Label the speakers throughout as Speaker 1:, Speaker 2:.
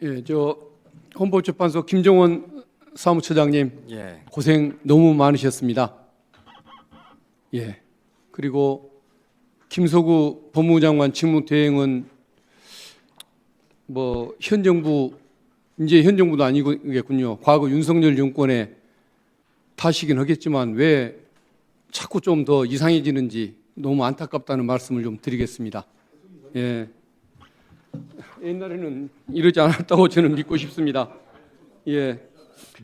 Speaker 1: 예, 헌법재판소 김정원 사무처장님
Speaker 2: 예.
Speaker 1: 고생 너무 많으셨습니다. 예. 그리고 김석우 법무부 장관 직무대행은 현 정부 이제 현 정부도 아니겠군요. 과거 윤석열 정권의 탓이긴 하겠지만 왜 자꾸 좀 더 이상해지는지 너무 안타깝다는 말씀을 좀 드리겠습니다. 예. 옛날에는 이러지 않았다고 저는 믿고 싶습니다. 예.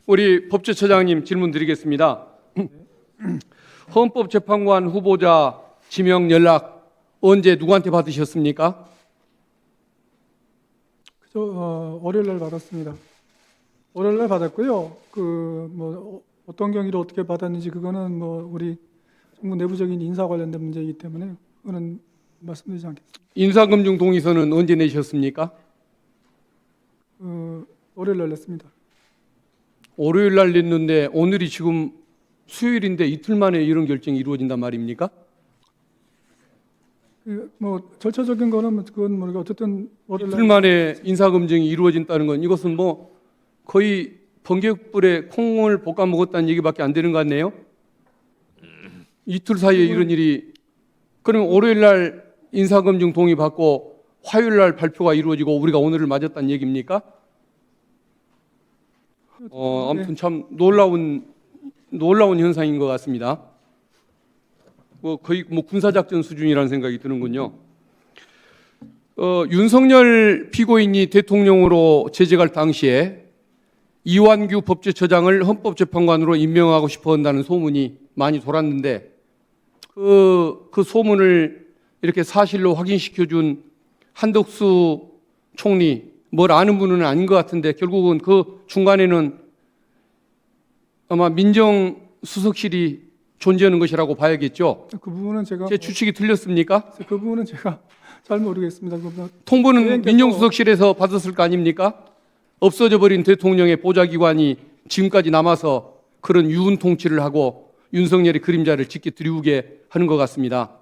Speaker 1: 우리 법제처장님 질문 드리겠습니다. 헌법재판관 후보자 지명 연락 언제 누구한테 받으셨습니까?
Speaker 3: 월요일 날 받았습니다. 월요일 날 받았고요. 어떤 경위로 어떻게 받았는지 그거는 우리 정부 내부적인 인사 관련된 문제이기 때문에 그거는 말씀드리지 않겠습니다.
Speaker 1: 인사검증 동의서는 언제 내셨습니까?
Speaker 3: 월요일 날 냈습니다.
Speaker 1: 월요일 날 냈는데 오늘이 지금 수요일인데 이틀 만에 이런 결정이 이루어진단 말입니까?
Speaker 3: 절차적인 거는 그건 모르고 어쨌든 월요일
Speaker 1: 이틀 만에 인사검증이 이루어진다는 건 이것은 거의 번개불에 콩을 볶아 먹었다는 얘기밖에 안 되는 것 같네요. 이틀 사이에 이런 일이. 그러면 월요일 날 인사검증 동의 받고 화요일 날 발표가 이루어지고 우리가 오늘을 맞았다는 얘기입니까? 아무튼 참 놀라운 현상인 것 같습니다. 거의 군사작전 수준이라는 생각이 드는군요. 윤석열 피고인이 대통령으로 재직할 당시에 이완규 법제처장을 헌법재판관으로 임명하고 싶어 한다는 소문이 많이 돌았는데 그 소문을 이렇게 사실로 확인시켜준 한덕수 총리, 뭘 아는 분은 아닌 것 같은데 결국은 그 중간에는 아마 민정수석실이 존재하는 것이라고 봐야겠죠.
Speaker 3: 그 부분은 제가
Speaker 1: 제 추측이 틀렸습니까?
Speaker 3: 그 부분은 제가 잘 모르겠습니다.
Speaker 1: 통보는 민정수석실에서 받았을 거 아닙니까? 없어져 버린 대통령의 보좌기관이 지금까지 남아서 그런 유운 통치를 하고 윤석열의 그림자를 짙게 드리우게 하는 것 같습니다.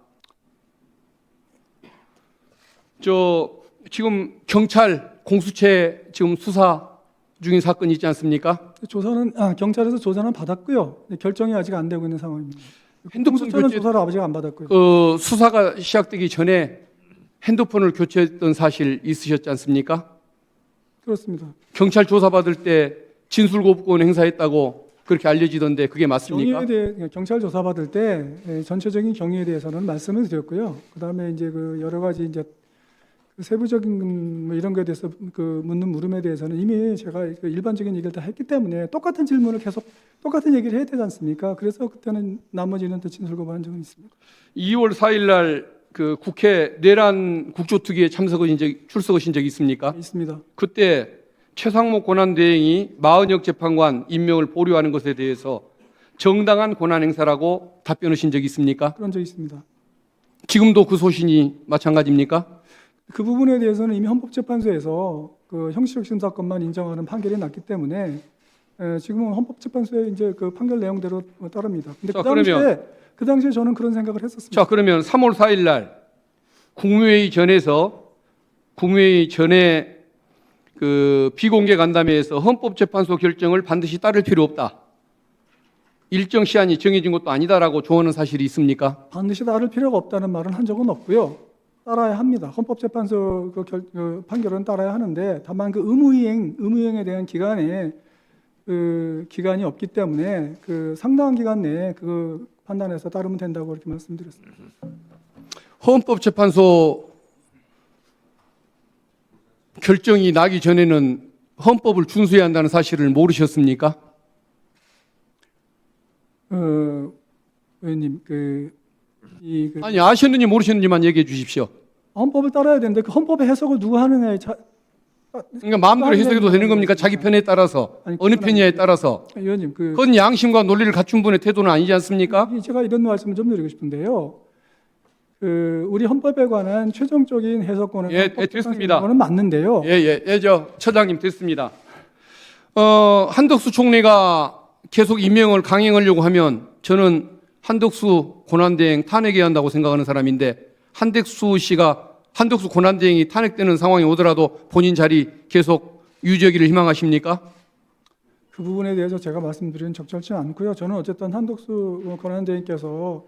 Speaker 1: 지금 경찰 공수처 지금 수사 중인 사건이 있지 않습니까?
Speaker 3: 경찰에서 조사는 받았고요. 결정이 아직 안 되고 있는 상황입니다.
Speaker 1: 핸드폰
Speaker 3: 공수처는
Speaker 1: 교체
Speaker 3: 조사를 아직 안 받았고요.
Speaker 1: 수사가 시작되기 전에 핸드폰을 교체했던 사실 있으셨지 않습니까?
Speaker 3: 그렇습니다.
Speaker 1: 경찰 조사받을 때 진술거부권 행사했다고 그렇게 알려지던데 그게 맞습니까?
Speaker 3: 경찰 조사 받을 때 전체적인 경위에 대해서는 말씀을 드렸고요. 그다음에 이제 여러 가지 이제 세부적인 이런 거에 대해서 묻는 물음에 대해서는 이미 제가 일반적인 얘기를 다 했기 때문에 똑같은 질문을 계속 똑같은 얘기를 해야 되지 않습니까? 그래서 그때는 나머지는 또 진술거부한 적은 있습니다.
Speaker 1: 2월 4일 날 국회 내란 국조특위에 출석하신 적이 있습니까?
Speaker 3: 있습니다.
Speaker 1: 그때 최상목 권한대행이 마은혁 재판관 임명을 보류하는 것에 대해서 정당한 권한 행사라고 답변하신 적이 있습니까?
Speaker 3: 그런 적이 있습니다.
Speaker 1: 지금도 그 소신이 마찬가지입니까?
Speaker 3: 그 부분에 대해서는 이미 헌법재판소에서 형식적 심사권만 인정하는 판결이 났기 때문에 지금은 헌법재판소의 이제 그 판결 내용대로 따릅니다. 근데 그 당시에 저는 그런 생각을 했었습니다.
Speaker 1: 자, 그러면 3월 4일 날 국무회의 전에 비공개 간담회에서 헌법재판소 결정을 반드시 따를 필요 없다. 일정 시한이 정해진 것도 아니다라고 조언한 사실이 있습니까?
Speaker 3: 반드시 따를 필요가 없다는 말은 한 적은 없고요. 따라야 합니다. 헌법재판소 판결은 따라야 하는데 다만 의무이행에 대한 기간이 없기 때문에 상당한 기간 내에 판단해서 따르면 된다고 그렇게 말씀드렸습니다.
Speaker 1: 헌법재판소 결정이 나기 전에는 헌법을 준수해야 한다는 사실을 모르셨습니까?
Speaker 3: 의원님,
Speaker 1: 아니, 아셨는지 모르셨는지만 얘기해 주십시오.
Speaker 3: 헌법을 따라야 되는데 그 헌법의 해석을 누가 하느냐에
Speaker 1: 그러니까 마음대로 해석해도 되는 겁니까? 자기 편에 따라서, 어느 편이냐에 따라서.
Speaker 3: 의원님,
Speaker 1: 그건 양심과 논리를 갖춘 분의 태도는 아니지 않습니까?
Speaker 3: 제가 이런 말씀을 좀 드리고 싶은데요. 우리 헌법에 관한 최종적인 해석권은
Speaker 1: 됐습니다.
Speaker 3: 그거는 맞는데요.
Speaker 1: 처장님 됐습니다. 한덕수 총리가 계속 임명을 강행하려고 하면 저는 한덕수 권한대행 탄핵해야 한다고 생각하는 사람인데 한덕수 권한대행이 탄핵되는 상황이 오더라도 본인 자리 계속 유죄기를 희망하십니까?
Speaker 3: 그 부분에 대해서 제가 말씀드리는 적절치 않고요. 저는 어쨌든 한덕수 권한대행께서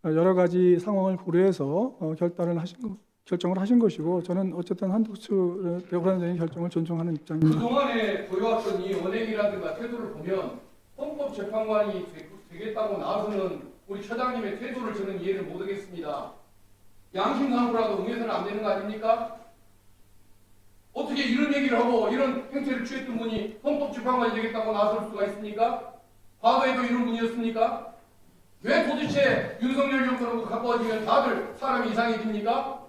Speaker 3: 여러 가지 상황을 고려해서 결정을 하신 것이고, 저는 어쨌든 한덕수 권한대행 결정을 존중하는 입장입니다.
Speaker 1: 그동안에 보여왔던 이 언행이라든가 태도를 보면 헌법재판관이 되겠다고 나서는 우리 처장님의 태도를 저는 이해를 못하겠습니다. 양심상으로라도 응해서는 안 되는 거 아닙니까? 어떻게 이런 얘기를 하고 이런 행태를 취했던 분이 헌법재판관이 되겠다고 나설 수가 있습니까? 과거에도 이런 분이었습니까? 왜 도대체 윤석열 정권하고 갖고 와지면 다들 사람이 이상해집니까?